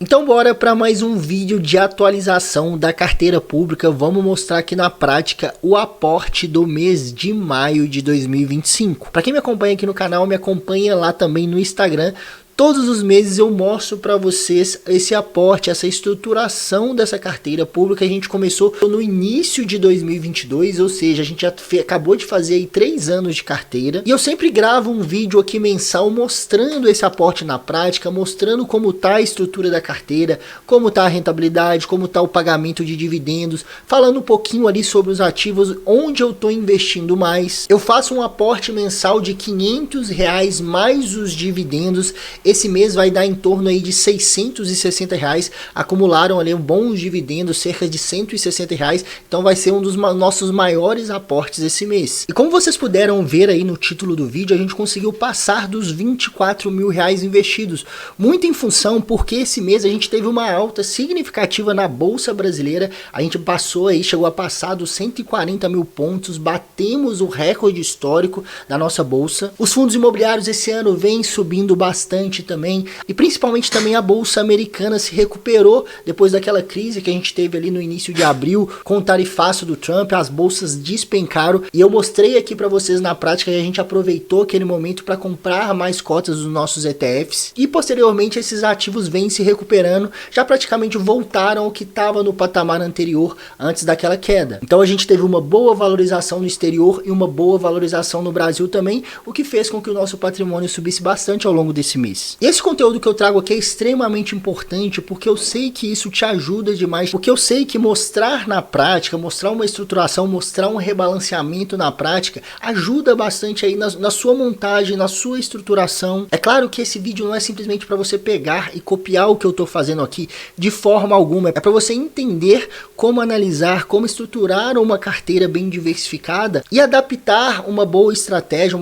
Então bora para mais um vídeo de atualização da carteira pública. Vamos mostrar aqui na prática o aporte do mês de maio de 2025. Para quem me acompanha aqui no canal, me acompanha lá também no Instagram. Todos os meses eu mostro para vocês esse aporte, essa estruturação dessa carteira pública. A gente começou no início de 2022, ou seja, a gente já acabou de fazer aí 3 anos de carteira. E eu sempre gravo um vídeo aqui mensal mostrando esse aporte na prática, mostrando como está a estrutura da carteira, como está a rentabilidade, como está o pagamento de dividendos, falando um pouquinho ali sobre os ativos, onde eu estou investindo mais. Eu faço um aporte mensal de R$500 mais os dividendos. Esse mês vai dar em torno aí de R$660, acumularam ali bons dividendos, cerca de R$160, então vai ser um dos nossos maiores aportes esse mês. E como vocês puderam ver aí no título do vídeo, a gente conseguiu passar dos R$24 mil investidos, muito em função porque esse mês a gente teve uma alta significativa na Bolsa Brasileira, a gente passou aí, chegou a passar dos 140 mil pontos, batemos o recorde histórico da nossa Bolsa. Os fundos imobiliários esse ano vêm subindo bastante também, e principalmente também a Bolsa Americana se recuperou depois daquela crise que a gente teve ali no início de abril com o tarifaço do Trump. As bolsas despencaram e eu mostrei aqui para vocês na prática que a gente aproveitou aquele momento para comprar mais cotas dos nossos ETFs, e posteriormente esses ativos vêm se recuperando, já praticamente voltaram ao que estava no patamar anterior antes daquela queda. Então a gente teve uma boa valorização no exterior e uma boa valorização no Brasil também, o que fez com que o nosso patrimônio subisse bastante ao longo desse mês. E esse conteúdo que eu trago aqui é extremamente importante porque eu sei que isso te ajuda demais, porque eu sei que mostrar na prática, mostrar uma estruturação, mostrar um rebalanceamento na prática ajuda bastante aí na sua montagem, na sua estruturação. É claro que esse vídeo não é simplesmente para você pegar e copiar o que eu estou fazendo aqui de forma alguma, é para você entender como analisar, como estruturar uma carteira bem diversificada e adaptar uma boa estratégia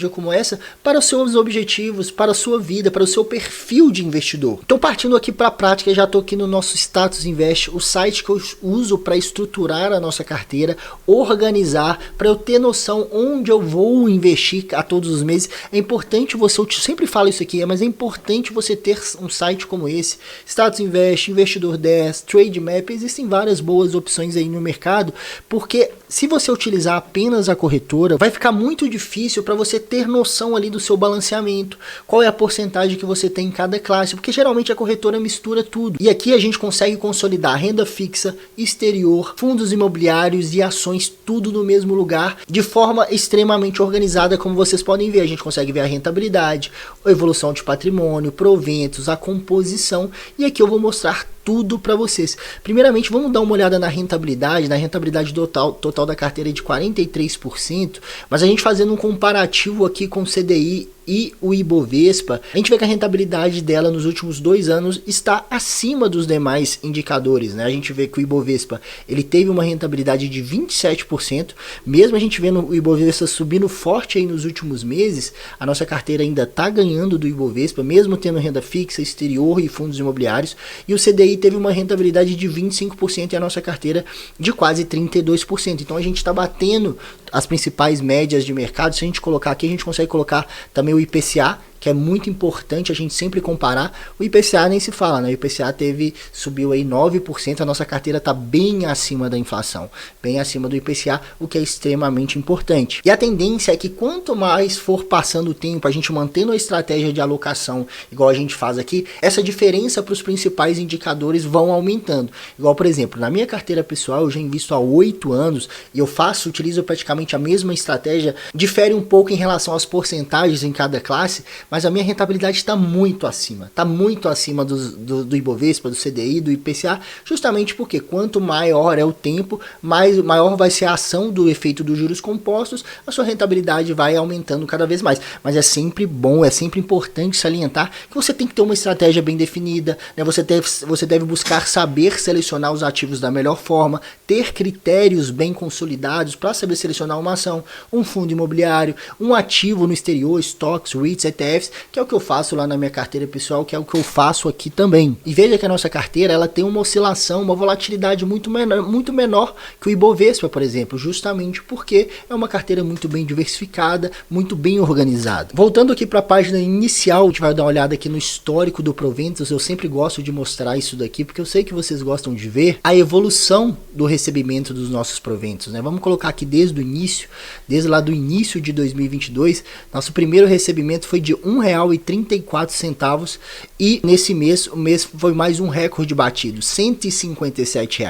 como essa para os seus objetivos, para a sua vida, para o seu perfil de investidor. Então, partindo aqui para a prática, já estou aqui no nosso Status Invest, o site que eu uso para estruturar a nossa carteira, organizar, para eu ter noção onde eu vou investir a todos os meses. É importante você, eu sempre falo isso aqui, mas é importante você ter um site como esse, Status Invest, Investidor 10, Trade Map, existem várias boas opções aí no mercado, porque se você utilizar apenas a corretora, vai ficar muito difícil para você ter noção ali do seu balanceamento, qual é a porcentagem que você tem em cada classe, porque geralmente a corretora mistura tudo. E aqui a gente consegue consolidar renda fixa, exterior, fundos imobiliários e ações, tudo no mesmo lugar, de forma extremamente organizada, como vocês podem ver. A gente consegue ver a rentabilidade, a evolução de patrimônio, proventos, a composição, e aqui eu vou mostrar tudo para vocês. Primeiramente, vamos dar uma olhada na rentabilidade total da carteira de 43%, mas a gente fazendo um comparativo aqui com o CDI e o Ibovespa, a gente vê que a rentabilidade dela nos últimos 2 anos está acima dos demais indicadores, né? A gente vê que o Ibovespa, ele teve uma rentabilidade de 27%, mesmo a gente vendo o Ibovespa subindo forte aí nos últimos meses, a nossa carteira ainda está ganhando do Ibovespa, mesmo tendo renda fixa, exterior e fundos imobiliários, e o CDI teve uma rentabilidade de 25% e a nossa carteira de quase 32%. Então a gente está batendo as principais médias de mercado. Se a gente colocar aqui, a gente consegue colocar também o IPCA, que é muito importante a gente sempre comparar. O IPCA nem se fala, né? O IPCA subiu aí 9%, a nossa carteira está bem acima da inflação, bem acima do IPCA, o que é extremamente importante. E a tendência é que quanto mais for passando o tempo, a gente mantendo a estratégia de alocação, igual a gente faz aqui, essa diferença para os principais indicadores vão aumentando. Igual, por exemplo, na minha carteira pessoal, eu já invisto há 8 anos e eu utilizo praticamente a mesma estratégia, difere um pouco em relação às porcentagens em cada classe, mas a minha rentabilidade está muito acima do Ibovespa, do CDI, do IPCA, justamente porque quanto maior é o tempo, maior vai ser a ação do efeito dos juros compostos, a sua rentabilidade vai aumentando cada vez mais. Mas é sempre bom, é sempre importante salientar que você tem que ter uma estratégia bem definida, né? Você deve buscar saber selecionar os ativos da melhor forma, ter critérios bem consolidados para saber selecionar uma ação, um fundo imobiliário, um ativo no exterior, stocks, REITs, ETFs, ETFs, que é o que eu faço lá na minha carteira pessoal, que é o que eu faço aqui também. E veja que a nossa carteira, ela tem uma oscilação, uma volatilidade muito menor que o Ibovespa, por exemplo, justamente porque é uma carteira muito bem diversificada, muito bem organizada. Voltando aqui para a página inicial, a gente vai dar uma olhada aqui no histórico do Proventos. Eu sempre gosto de mostrar isso daqui, porque eu sei que vocês gostam de ver a evolução do recebimento dos nossos proventos, né? Vamos colocar aqui desde o início, desde lá do início de 2022, nosso primeiro recebimento foi de R$ 1,34 e nesse mês, o mês foi mais um recorde batido, R$ 157.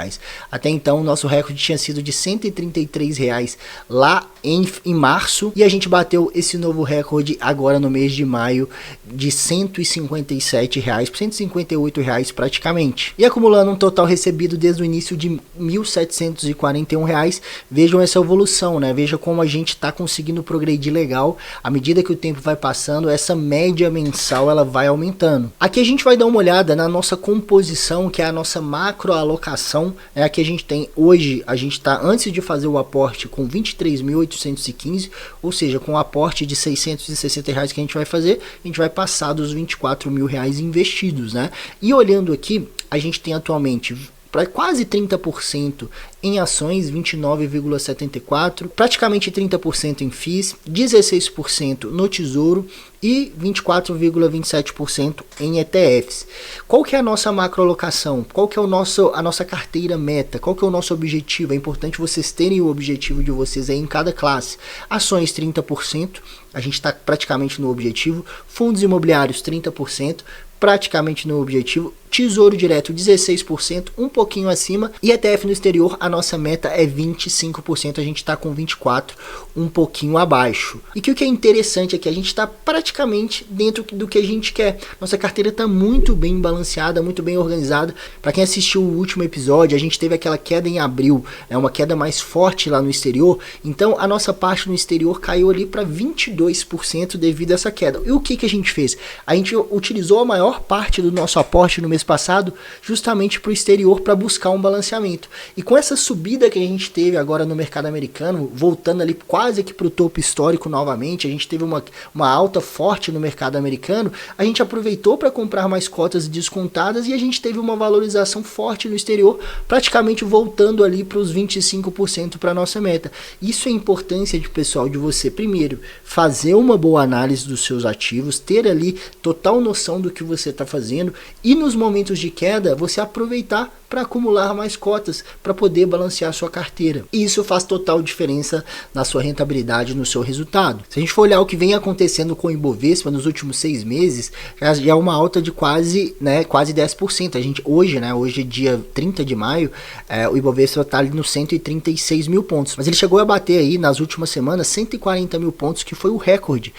Até então, o nosso recorde tinha sido de R$ 133 lá em março, e a gente bateu esse novo recorde agora no mês de maio de R$ 157, R$ 158 praticamente. E acumulando um total recebido desde o início de R$ 1.741. Vejam essa evolução, né? Veja como a gente está conseguindo progredir legal. À medida que o tempo vai passando, essa média mensal ela vai aumentando. Aqui a gente vai dar uma olhada na nossa composição, que é a nossa macroalocação. Aqui a gente tem hoje, a gente está antes de fazer o aporte com 23.815, ou seja, com o aporte de R$ 660 que a gente vai fazer, a gente vai passar dos R$ 24 mil investidos, né? E olhando aqui, a gente tem atualmente para quase 30% em ações, 29,74%, praticamente 30% em FIIs, 16% no Tesouro e 24,27% em ETFs. Qual que é a nossa macroalocação? Qual que é a nossa carteira meta? Qual que é o nosso objetivo? É importante vocês terem o objetivo de vocês aí em cada classe. Ações 30%, a gente está praticamente no objetivo. Fundos imobiliários 30%, praticamente no objetivo. Tesouro direto 16%, um pouquinho acima, e ETF no exterior a nossa meta é 25%, a gente está com 24%, um pouquinho abaixo. E que o que é interessante é que a gente está praticamente dentro do que a gente quer. Nossa carteira está muito bem balanceada, muito bem organizada. Para quem assistiu o último episódio, a gente teve aquela queda em abril, uma queda mais forte lá no exterior, então a nossa parte no exterior caiu ali para 22% devido a essa queda. E o que a gente fez? A gente utilizou a maior parte do nosso aporte no mês passado justamente para o exterior para buscar um balanceamento. E com essa subida que a gente teve agora no mercado americano, voltando ali quase que para o topo histórico novamente, a gente teve uma alta forte no mercado americano, a gente aproveitou para comprar mais cotas descontadas e a gente teve uma valorização forte no exterior, praticamente voltando ali para os 25% para a nossa meta. Isso é a importância pessoal de você, primeiro, fazer uma boa análise dos seus ativos, ter ali total noção do que você está fazendo e nos momentos de queda você aproveitar para acumular mais cotas para poder balancear sua carteira. E isso faz total diferença na sua rentabilidade, no seu resultado. Se a gente for olhar o que vem acontecendo com o Ibovespa nos últimos 6 meses, já é uma alta de quase 10%. A gente hoje é dia 30 de maio, o Ibovespa está ali nos 136 mil pontos. Mas ele chegou a bater aí nas últimas semanas 140 mil pontos, que foi o recorde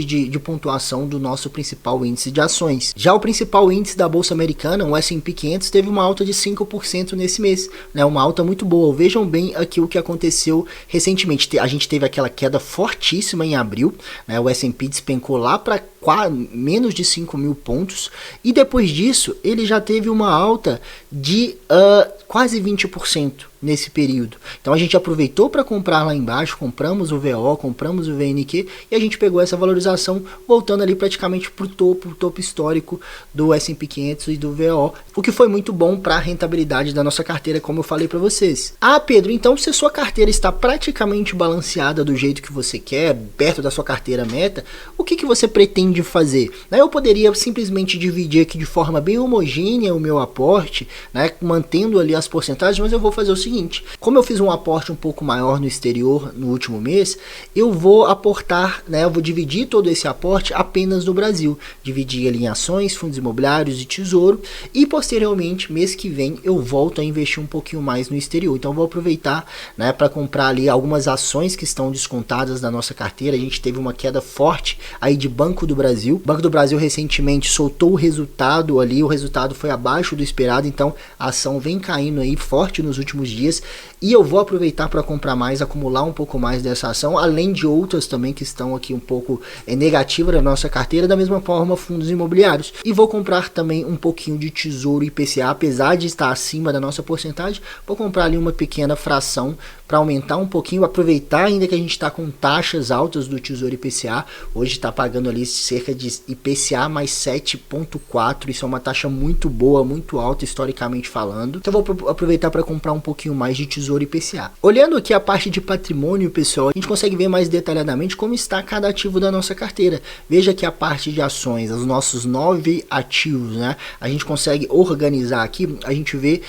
de pontuação do nosso principal índice de ações. Já o principal índice da Bolsa Americana, o S&P 500, teve uma alta de 5% nesse mês, uma alta muito boa. Vejam bem aqui o que aconteceu recentemente. A gente teve aquela queda fortíssima em abril, o S&P despencou lá para menos de 5 mil pontos, e depois disso ele já teve uma alta de quase 20% nesse período. Então a gente aproveitou para comprar lá embaixo, compramos o VO, compramos o VNQ e a gente pegou essa valorização voltando ali praticamente para o topo histórico do S&P 500 e do VO, o que foi muito bom para a rentabilidade da nossa carteira, como eu falei para vocês. Ah, Pedro, então se a sua carteira está praticamente balanceada do jeito que você quer, perto da sua carteira meta, o que você pretende fazer? Eu poderia simplesmente dividir aqui de forma bem homogênea o meu aporte, mantendo ali as porcentagens, mas eu vou fazer o seguinte: como eu fiz um aporte um pouco maior no exterior no último mês, eu vou aportar, eu vou dividir todo esse aporte apenas no Brasil, dividir ali em ações, fundos imobiliários e tesouro, e posteriormente, mês que vem, eu volto a investir um pouquinho mais no exterior. Então eu vou aproveitar para comprar ali algumas ações que estão descontadas da nossa carteira. A gente teve uma queda forte aí de Banco do Brasil. O Banco do Brasil recentemente soltou o resultado ali, o resultado foi abaixo do esperado, então a ação vem caindo aí forte nos últimos dias, e eu vou aproveitar para comprar mais, acumular um pouco mais dessa ação, além de outras também que estão aqui um pouco negativas na nossa carteira, da mesma forma fundos imobiliários, e vou comprar também um pouquinho de Tesouro IPCA, apesar de estar acima da nossa porcentagem, vou comprar ali uma pequena fração para aumentar um pouquinho, aproveitar ainda que a gente está com taxas altas do Tesouro IPCA, hoje está pagando ali cerca de IPCA mais 7,4, isso é uma taxa muito boa, muito alta historicamente falando. Então eu vou aproveitar para comprar um pouquinho mais de Tesouro IPCA. Olhando aqui a parte de patrimônio, pessoal, a gente consegue ver mais detalhadamente como está cada ativo da nossa carteira. Veja que a parte de ações, os nossos 9 ativos, né? A gente consegue organizar aqui, a gente vê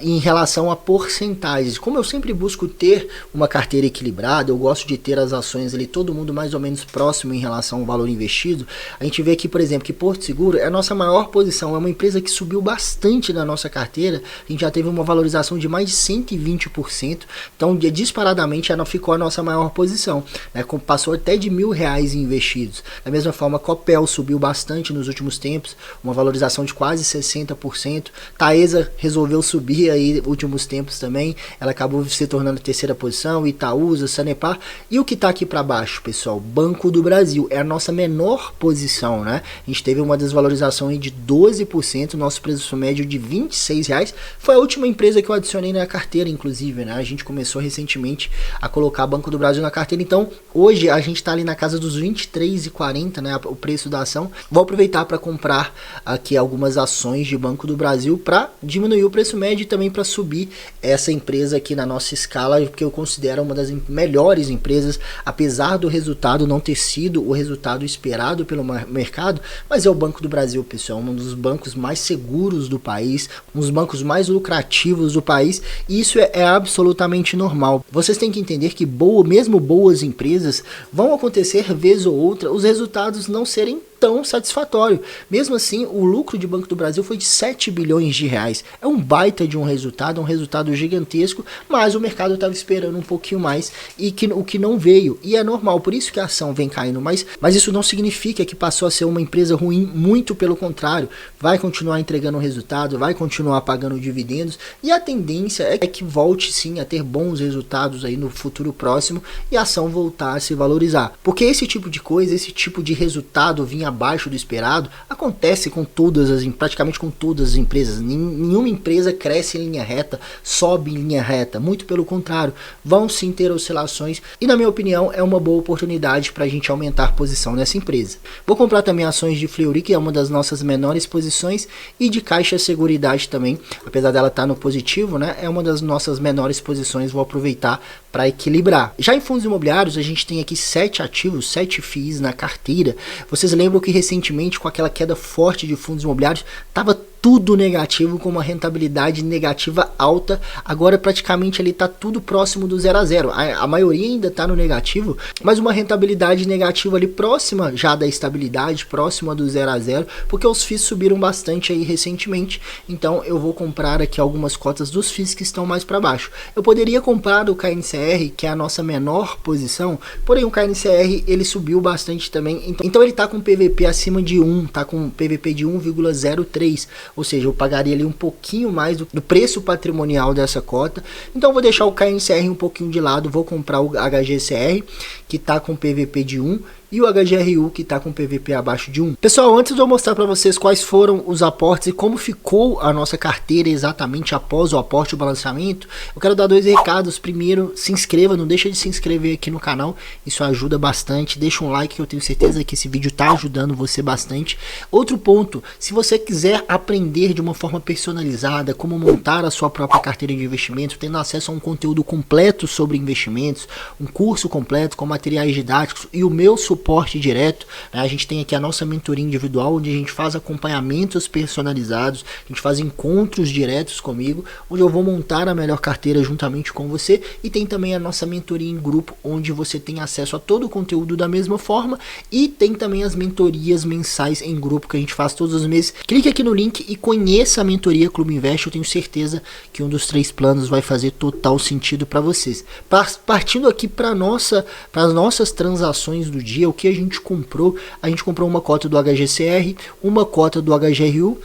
em relação a porcentagens. Como eu sempre busco ter uma carteira equilibrada, eu gosto de ter as ações ali, todo mundo mais ou menos próximo em relação ao valor investido. A gente vê aqui, por exemplo, que Porto Seguro é a nossa maior posição, é uma empresa que subiu bastante na nossa carteira, a gente já teve uma valorização de mais de 120%, então disparadamente ela ficou a nossa maior posição, né? Passou até de R$1.000 investidos. Da mesma forma, Copel subiu bastante nos últimos tempos, uma valorização de quase 60%. Taesa resolveu subir aí nos últimos tempos também, ela acabou se tornando terceira posição, Itaúsa, Sanepar. E o que está aqui para baixo, pessoal? Banco do Brasil é a nossa menor posição, né? A gente teve uma desvalorização aí de 12%, nosso preço médio de R$26. Foi a última empresa que eu adicionei na carteira, inclusive, né? A gente começou recentemente a colocar Banco do Brasil na carteira, então hoje a gente está ali na casa dos R$23,40, né? O preço da ação. Vou aproveitar para comprar aqui algumas ações de Banco do Brasil para diminuir o preço médio e também para subir essa empresa aqui na nossa escala, porque eu considero uma das melhores empresas, apesar do resultado não ter sido o resultado esperado pelo mercado, mas é o Banco do Brasil, pessoal, um dos bancos mais seguros do país, um dos bancos mais lucrativos do país, e isso é absolutamente normal. Vocês têm que entender que mesmo boas empresas vão acontecer vez ou outra os resultados não serem tão satisfatório. Mesmo assim, o lucro de Banco do Brasil foi de R$7 bilhões. É um baita de um resultado gigantesco, mas o mercado estava esperando um pouquinho mais e o que não veio. E é normal, por isso que a ação vem caindo, mas isso não significa que passou a ser uma empresa ruim, muito pelo contrário. Vai continuar entregando resultado, vai continuar pagando dividendos e a tendência é que volte sim a ter bons resultados aí no futuro próximo e a ação voltar a se valorizar. Porque esse tipo de coisa, esse tipo de resultado vinha abaixo do esperado, acontece com praticamente com todas as empresas. Nenhuma empresa cresce em linha reta, sobe em linha reta, muito pelo contrário, vão sim ter oscilações e na minha opinião é uma boa oportunidade para a gente aumentar a posição nessa empresa. Vou comprar também ações de Fleury, que é uma das nossas menores posições, e de Caixa Seguridade também, apesar dela estar no positivo, né, é uma das nossas menores posições, vou aproveitar para equilibrar. Já em fundos imobiliários, a gente tem aqui 7 ativos, 7 FIIs na carteira. Vocês lembram que recentemente, com aquela queda forte de fundos imobiliários, estava tudo negativo, com uma rentabilidade negativa alta. Agora praticamente ali está tudo próximo do 0 a 0. A maioria ainda está no negativo, mas uma rentabilidade negativa ali próxima já da estabilidade, próxima do 0 a 0, porque os FIIs subiram bastante aí recentemente. Então eu vou comprar aqui algumas cotas dos FIIs que estão mais para baixo. Eu poderia comprar o KNCR, que é a nossa menor posição, porém o KNCR ele subiu bastante também. Então ele está com PVP acima de 1, está com PVP de 1,03. Ou seja, eu pagaria ali um pouquinho mais do preço patrimonial dessa cota. Então vou deixar o KNCR um pouquinho de lado, vou comprar o HGCR, que está com PVP de 1, e o HGRU, que está com PVP abaixo de 1. Pessoal, antes de eu mostrar para vocês quais foram os aportes e como ficou a nossa carteira exatamente após o aporte e o balanceamento, eu quero dar 2 recados. Primeiro, se inscreva, não deixa de se inscrever aqui no canal, isso ajuda bastante. Deixa um like, que eu tenho certeza que esse vídeo está ajudando você bastante. Outro ponto, se você quiser aprender de uma forma personalizada como montar a sua própria carteira de investimento, tendo acesso a um conteúdo completo sobre investimentos, um curso completo com materiais didáticos e o meu suporte direto, né? A gente tem aqui a nossa mentoria individual, onde a gente faz acompanhamentos personalizados, a gente faz encontros diretos comigo, onde eu vou montar a melhor carteira juntamente com você, e tem também a nossa mentoria em grupo, onde você tem acesso a todo o conteúdo da mesma forma, e tem também as mentorias mensais em grupo que a gente faz todos os meses. Clique aqui no link e conheça a mentoria Clube Invest, eu tenho certeza que um dos 3 planos vai fazer total sentido para vocês. Partindo aqui para as nossas transações do dia, o que a gente comprou uma cota do HGCR, uma cota do HGRU,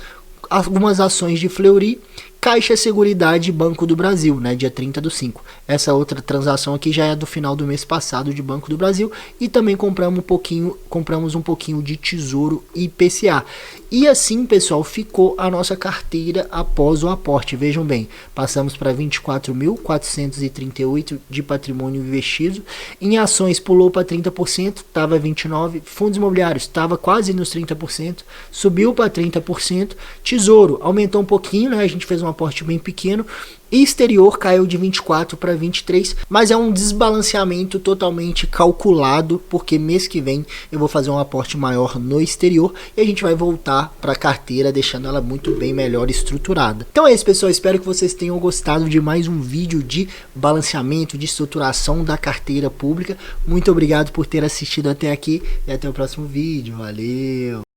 algumas ações de Fleury Caixa Seguridade Banco do Brasil, né, dia 30/5. Essa outra transação aqui já é do final do mês passado de Banco do Brasil, e também compramos um pouquinho de Tesouro IPCA. E assim, pessoal, ficou a nossa carteira após o aporte. Vejam bem, passamos para 24.438 de patrimônio investido. Em ações pulou para 30%, estava 29%. Fundos imobiliários estava quase nos 30%, subiu para 30%. Tesouro aumentou um pouquinho, né? A gente fez um aporte bem pequeno. E exterior caiu de 24 para 23, mas é um desbalanceamento totalmente calculado, porque mês que vem eu vou fazer um aporte maior no exterior e a gente vai voltar para a carteira, deixando ela muito bem melhor estruturada. Então é isso, pessoal, espero que vocês tenham gostado de mais um vídeo de balanceamento, de estruturação da carteira pública. Muito obrigado por ter assistido até aqui e até o próximo vídeo. Valeu!